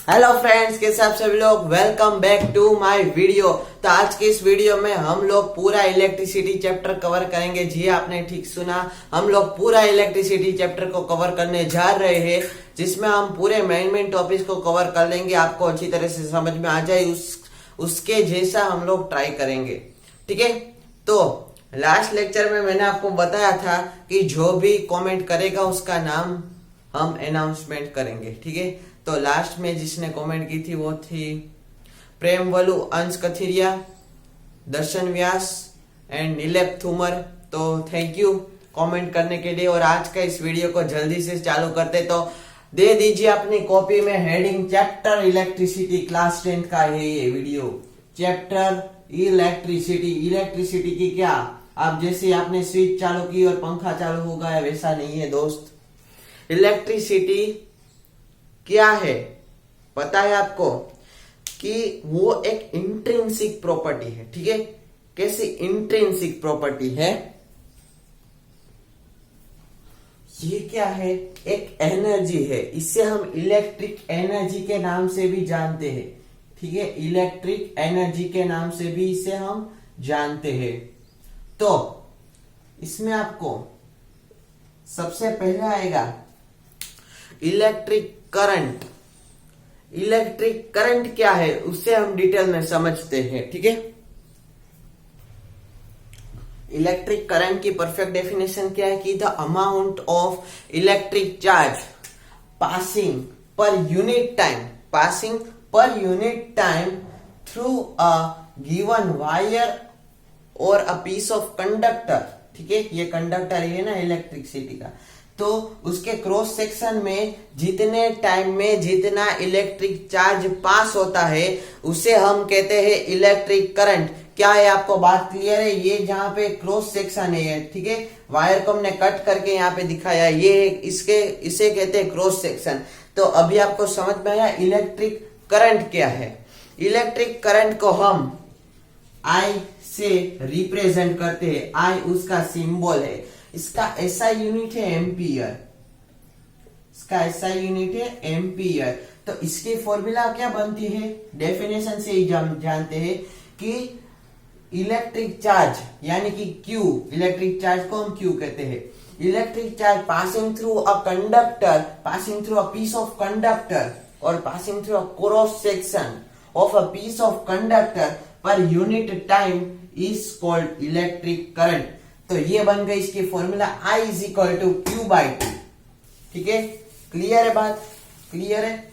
Hello friends, कैसे आप सभी लोग। Welcome back to my video. तो आज के इस वीडियो में हम लोग पूरा इलेक्ट्रिसिटी चैप्टर कवर करेंगे। जी आपने ठीक सुना, हम लोग पूरा इलेक्ट्रिसिटी चैप्टर को कवर करने जा रहे हैं, जिसमें हम पूरे मेन टॉपिक्स को कवर कर लेंगे। आपको अच्छी तरह से समझ में आ जाए उसके जैसा हम लोग ट्राई करेंगे। ठीक है, तो लास्ट लेक्चर में मैंने आपको बताया था कि जो भी कमेंट करेगा उसका नाम हम अनाउंसमेंट करेंगे। ठीक है, तो लास्ट में जिसने कमेंट की थी वो थी प्रेम वलु, अंश कथिरिया, दर्शन व्यास एंड नीलेप थूमर। तो थैंक यू कमेंट करने के लिए। और आज का इस वीडियो को जल्दी से चालू करते तो दे दीजिए अपनी कॉपी में हेडिंग चैप्टर इलेक्ट्रिसिटी, क्लास 10 का है ये वीडियो। Chapter electricity. इलेक्ट्रिसिटी की क्या, आप जैसे आपने स्विच चालू की और पंखा चालू होगा, वैसा नहीं है दोस्त। इलेक्ट्रिसिटी क्या है पता है आपको कि वो एक इंट्रिंसिक प्रॉपर्टी है। ठीक है, कैसी इंट्रिंसिक प्रॉपर्टी है ये? क्या है? एक एनर्जी है। इससे हम इलेक्ट्रिक एनर्जी के नाम से भी जानते हैं। ठीक है, इलेक्ट्रिक एनर्जी के नाम से भी इसे हम जानते हैं। तो इसमें आपको सबसे पहले आएगा इलेक्ट्रिक करंट। इलेक्ट्रिक करंट क्या है उससे हम डिटेल में समझते हैं। ठीक है, इलेक्ट्रिक करंट की परफेक्ट डेफिनेशन क्या है कि the amount of electric charge passing पर unit time through a given wire और अ पीस ऑफ कंडक्टर। ठीक है, ये कंडक्टर है ना इलेक्ट्रिसिटी का, तो उसके क्रॉस सेक्शन में जितने टाइम में जितना इलेक्ट्रिक चार्ज पास होता है उसे हम कहते हैं इलेक्ट्रिक करंट। क्या है, आपको बात क्लियर है? ये जहां पे क्रॉस सेक्शन है, ठीक है, वायर को हमने कट करके यहाँ पे दिखाया, ये इसे कहते हैं क्रॉस सेक्शन। तो अभी आपको समझ में आया इलेक्ट्रिक करंट क्या है। इलेक्ट्रिक करंट को हम आई से रिप्रेजेंट करते हैं। आई उसका सिंबल है। इसका एसआई यूनिट है एम्पियर। इसका एसआई यूनिट है एम्पियर। तो इसकी फॉर्मूला क्या बनती है? डेफिनेशन से ही जानते हैं कि इलेक्ट्रिक चार्ज यानी कि क्यू, इलेक्ट्रिक चार्ज को हम क्यू कहते हैं। Electric charge passing through a conductor, passing through a piece of conductor और passing through a cross section of a piece of conductor per unit time is called electric current. तो ये बन गई इसकी formula I is equal to Q by two. ठीक है, clear है बात? क्लियर है?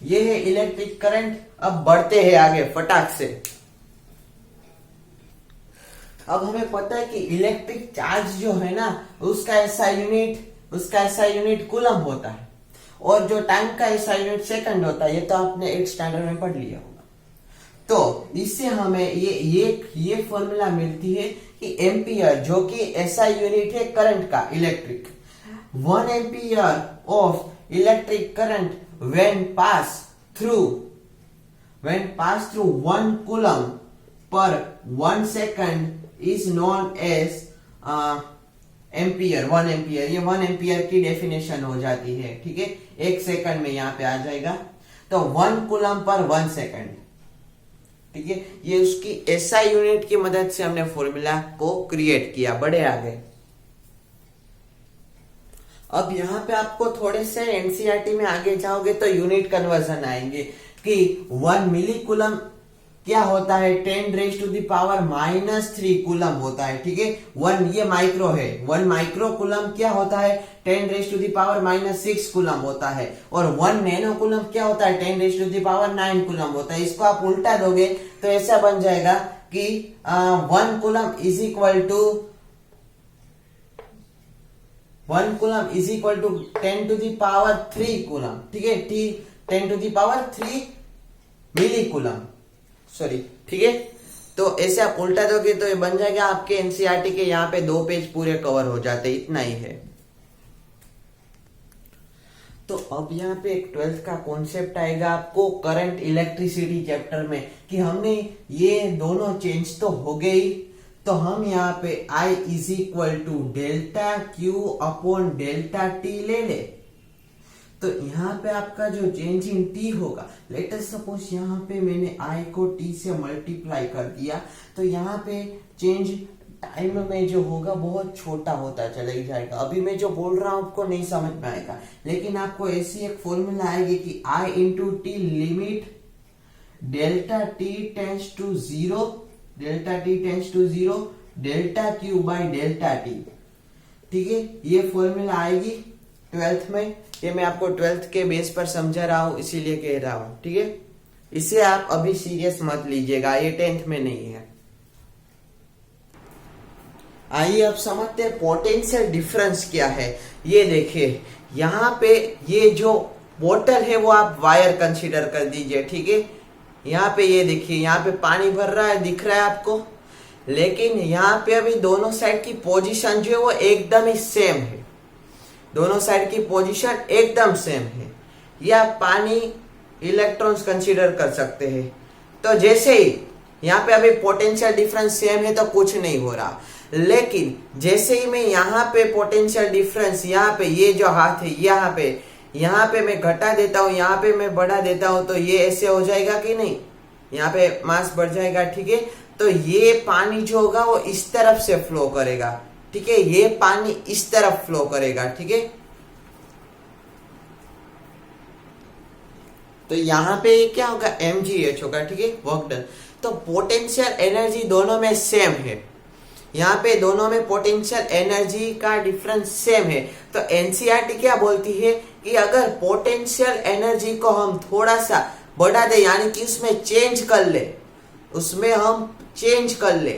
ये है इलेक्ट्रिक करंट। अब बढ़ते हैं आगे फटाक से। अब हमें पता है कि इलेक्ट्रिक चार्ज जो है ना उसका एसआई यूनिट कूलम होता है और जो टाइम का एसआई यूनिट सेकंड होता है। ये तो आपने 8th स्टैंडर्ड में पढ़ लिया होगा। तो इससे हमें ये फॉर्मूला मिलती है कि एम्पियर, जो कि एसआई यूनिट है करंट का, electric 1 ampere of electric current when pass through 1 coulomb per 1 second is known as ampere. 1 ampere, ये 1 एम्पियर की डेफिनेशन हो जाती है। ठीक है, 1 सेकंड में यहां पे आ जाएगा। तो 1 कूलम पर 1 सेकंड। ठीक है, ये उसकी एसआई यूनिट की मदद से हमने फॉर्मूला को क्रिएट किया। बड़े आगे अब यहाँ पे आपको थोड़े से एनसीईआरटी में आगे जाओगे तो यूनिट कन्वर्जन आएंगे कि 1 मिली कूलम क्या होता है, 10⁻³ कूलम होता है। ठीक है, 1 ये माइक्रो है, 1 माइक्रो कूलम क्या होता है, 10⁻⁻6 कूलम होता है। और 1 नैनो कूलम क्या होता है, 10⁻⁹ कूलम होता है। इसको आप उल्टा दोगे तो ऐसा बन जाएगा कि 1 coulomb is equal to 10⁻³ coulomb. ठीक है, 10⁻³ मिली कूलम, सॉरी। ठीक है, तो ऐसे आप उल्टा दोगे तो ये बन जाएगा आपके एनसीईआरटी के यहाँ पे 2 पेज पूरे कवर हो जाते, इतना ही है। तो अब यहाँ पे एक 12th का कॉन्सेप्ट आएगा आपको करंट इलेक्ट्रिसिटी चैप्टर में कि हमने ये दोनों चेंज तो हो गई, तो हम यहाँ पे I is equal to delta Q upon delta T ले ले। तो यहाँ पे आपका जो चेंज इन टी होगा, लेट अस सपोज यहाँ पे मैंने आई को टी से मल्टीप्लाई कर दिया, तो यहाँ पे चेंज टाइम में जो होगा बहुत छोटा होता चला जाएगा। अभी मैं जो बोल रहा हूं आपको नहीं समझ में आएगा, लेकिन आपको ऐसी एक फॉर्मूला आएगी कि I into T limit delta T tends to zero, delta T tends to zero, delta Q by delta T. ठीक है, ये फॉर्मूला आएगी 12th में। ये मैं आपको 12th के बेस पर समझा रहा हूं, इसीलिए कह रहा हूं। ठीक है, इसे आप अभी सीरियस मत लीजिएगा, ये 10th में नहीं है। आइए अब समझते हैं पोटेंशियल डिफरेंस क्या है। ये देखिए यहाँ पे ये जो बोतल है वो आप वायर कंसीडर कर दीजिए। ठीक है, यहाँ पे ये देखिए, यहाँ पे पानी भर रहा है, दिख रहा है आपको, लेकिन यहाँ पे अभी दोनों साइड की पोजीशन जो है वो एकदम ही सेम है। दोनों साइड की पोजीशन एकदम सेम है। या पानी इलेक्ट्रॉन्स कंसीडर कर सकते हैं। तो जैसे ही यहाँ पे अभी पोटेंशियल डिफरेंस सेम है तो कुछ नहीं हो रहा, लेकिन जैसे ही मैं यहाँ पे पोटेंशियल डिफरेंस, यहाँ पे ये जो हाथ है यहाँ पे मैं घटा देता हूँ, यहाँ पे मैं बढ़ा देता हूँ, तो ये ऐसे हो जाएगा कि नहीं, यहाँ पे मास बढ़ जाएगा। ठीक है, तो ये पानी जो होगा वो इस तरफ से फ्लो करेगा। ठीक है, ये पानी इस तरफ फ्लो करेगा। ठीक है, तो यहाँ पे क्या होगा, mgh होगा। ठीक है, वर्क डन। तो पोटेंशियल एनर्जी दोनों में सेम है, यहाँ पे दोनों में पोटेंशियल एनर्जी का डिफरेंस सेम है। तो एनसीईआरटी क्या बोलती है कि अगर पोटेंशियल एनर्जी को हम थोड़ा सा बढ़ा दे, यानी कि उसमें चेंज कर ले,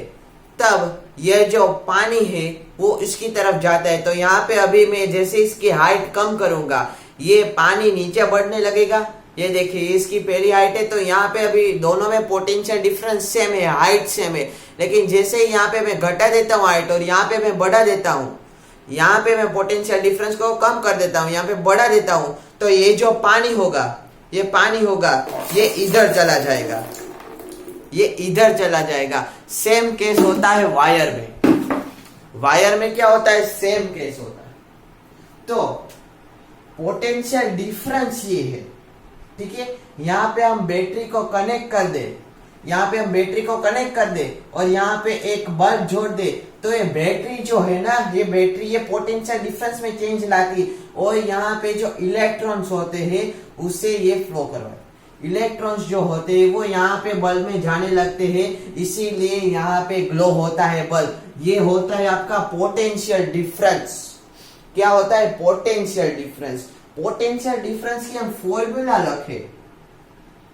तब यह जो पानी है वो इसकी तरफ जाता है। तो यहाँ पे अभी मैं जैसे इसकी हाइट कम करूंगा, ये पानी नीचे बढ़ने लगेगा। ये देखिए, इसकी पहली हाइट है, तो यहाँ पे अभी दोनों में पोटेंशियल डिफरेंस सेम है, हाइट सेम है। लेकिन जैसे ही यहाँ पे मैं घटा देता हूँ हाइट और यहाँ पे मैं बढ़ा देता हूँ, यहाँ पे मैं पोटेंशियल डिफरेंस को कम कर देता हूँ, यहाँ पे बढ़ा देता हूँ, तो ये जो पानी होगा, ये इधर चला जाएगा, ये इधर चला जाएगा। सेम केस होता है वायर में। वायर में क्या होता है, सेम केस होता है। तो पोटेंशियल डिफरेंस ये है। ठीक है, यहाँ पे हम बैटरी को कनेक्ट कर दे, और यहाँ पे एक बल्ब जोड़ दे, तो ये बैटरी जो है ना, ये पोटेंशियल डिफरेंस में चेंज लाती, और यहाँ पे जो इलेक्ट्रॉन्स होते हैं उससे ये फ्लो करवाए। इलेक्ट्रॉन्स जो होते हैं वो यहाँ पे बल्ब में जाने लगते हैं, इसीलिए यहाँ पे ग्लो होता है बल्ब। ये होता है आपका पोटेंशियल डिफरेंस। क्या होता है, पोटेंशियल डिफरेंस। पोटेंशियल डिफरेंस की हम फॉर्मूला रखे,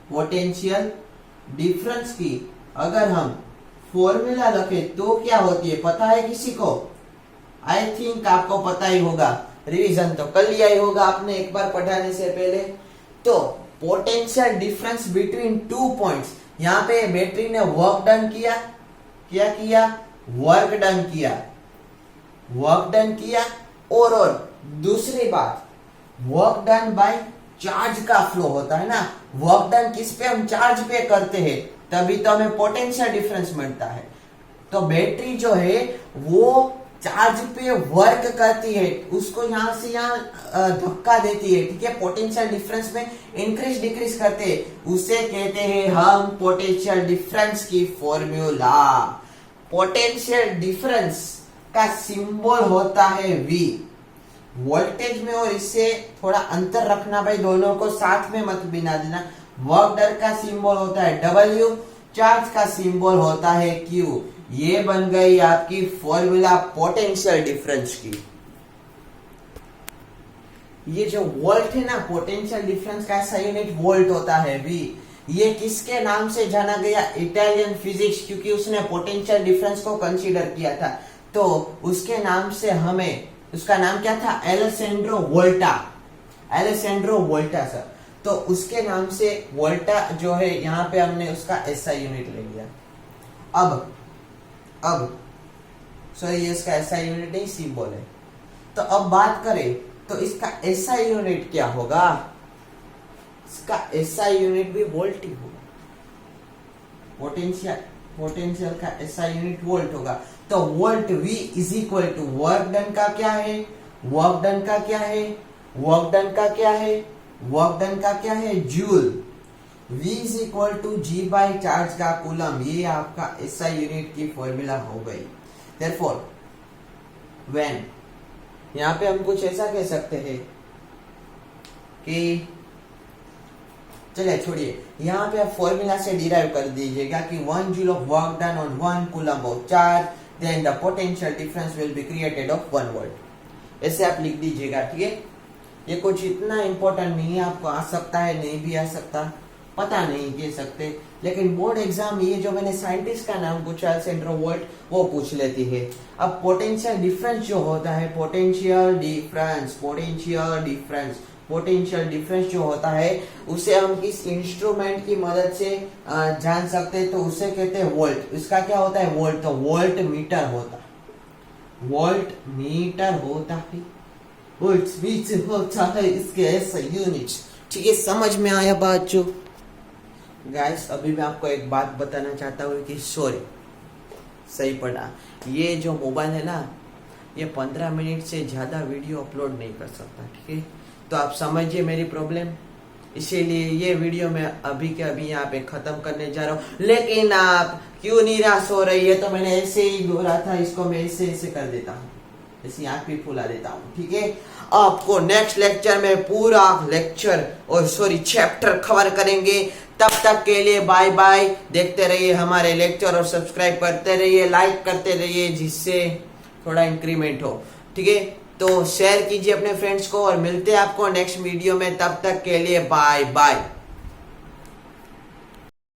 पोटेंशियल डिफरेंस की अगर हम फॉर्मूला रखे तो क्या होती है, पता है किसी को? आई थिंक आपको पता ही होगा, रिवीजन तो कर लिया ही होगा आपने एक बार पढ़ाने से पहले। तो potential difference between two points, यहाँ पे बैटरी ने वर्क डन किया, क्या किया, वर्क डन किया, और दूसरी बात, वर्क डन बाय चार्ज का फ्लो होता है ना। वर्क डन किस पे, हम चार्ज पे करते हैं, तभी तो हमें पोटेंशियल डिफरेंस मिलता है। तो बैटरी जो है वो चार्ज पे वर्क करती है, उसको यहाँ से यहाँ धक्का देती है। ठीक है, पोटेंशियल डिफरेंस में इंक्रीज डिक्रीज करते हैं, उसे कहते हैं हम पोटेंशियल डिफरेंस की फॉर्मूला। पोटेंशियल डिफरेंस का सिंबल होता है V। वोल्टेज में और इससे थोड़ा अंतर रखना भाई, दोनों को साथ में मत बिना देना। वर्क डन का सिंबल होता है W, चार्ज का सिंबल होता है Q। ये बन गई आपकी फॉर्मूला पोटेंशियल डिफरेंस की। ये जो वोल्ट है ना, पोटेंशियल डिफरेंस का ऐसा यूनिट वोल्ट होता है V। ये किसके नाम से जाना गया, इटालियन फिजिक्स, क्योंकि उसने पोटेंशियल डिफरेंस को कंसीडर किया था, तो उसके नाम से हमें, उसका नाम क्या था, एलेसेंड्रो वोल्टा सर। तो उसके नाम से वोल्टा जो है, यहाँ पे हमने उसका एसआई यूनिट ले लिया। अब सॉरी, ये इसका एसआई यूनिट नहीं, सिंबल है। तो अब बात करें तो इसका एसआई यूनिट क्या होगा, इसका एसआई यूनिट भी वोल्ट ही होगा। पोटेंशियल का एसआई यूनिट वोल्ट होगा। तो volt V is equal to work done का क्या है, वर्क डन का क्या है, वर्क डन का क्या है, joule. V is equal to G by charge का कूलम, ये आपका SI यूनिट की फॉर्मूला हो गई। देयरफॉर व्हेन, यहां पे हम कुछ ऐसा कह सकते हैं कि चलिए छोड़िए, यहाँ पे आप फॉर्मूला से डिराइव कर दीजिएगा कि 1 joule of work done on 1 coulomb of charge, then the potential difference will be created of 1 volt. ऐसे आप लिख दीजिएगा, ठीक है। ये कुछ इतना इंपॉर्टेंट नहीं है, आपको आ सकता है, नहीं भी आ सकता, पता नहीं कह सकते, लेकिन बोर्ड एग्जाम ये जो मैंने साइंटिस्ट का नाम पूछा सेंट्रो वोल्ट, वो पूछ लेती है। अब पोटेंशियल डिफरेंस जो होता है, पोटेंशियल डिफरेंस जो होता है, उसे हम किस इंस्ट्रूमेंट की मदद से जान सकते हैं, तो उसे कहते हैं वोल्ट। इसका क्या होता है, वोल्ट, तो वोल्ट मीटर होता है, होता है इसके ऐसे यूनिट, ठीक है। समझ में आया बात जो गाइस? अभी मैं आपको एक बात बताना चाहता हूँ कि सॉरी, सही पढ़ा, ये जो मोबाइल है ना, ये 15 मिनट से ज्यादा वीडियो अपलोड नहीं कर सकता, ठीक है। तो आप समझिए मेरी प्रॉब्लम, इसीलिए ये वीडियो मैं अभी के अभी यहाँ पे खत्म करने जा रहा हूँ। लेकिन आप क्यों निराश हो रही है, तो मैंने ऐसे ही बोला था, इसको मैं ऐसे कर देता हूँ, ऐसी आंख भी फुला देता हूँ, ठीक है। आपको नेक्स्ट लेक्चर में पूरा लेक्चर और चैप्टर कवर करेंगे। तब तक के लिए बाय बाय। देखते रहिए हमारे लेक्चर और सब्सक्राइब करते रहिए, लाइक करते रहिए, जिससे थोड़ा इंक्रीमेंट हो, ठीक है। तो शेयर कीजिए अपने फ्रेंड्स को और मिलते हैं आपको नेक्स्ट वीडियो में। तब तक के लिए बाय बाय।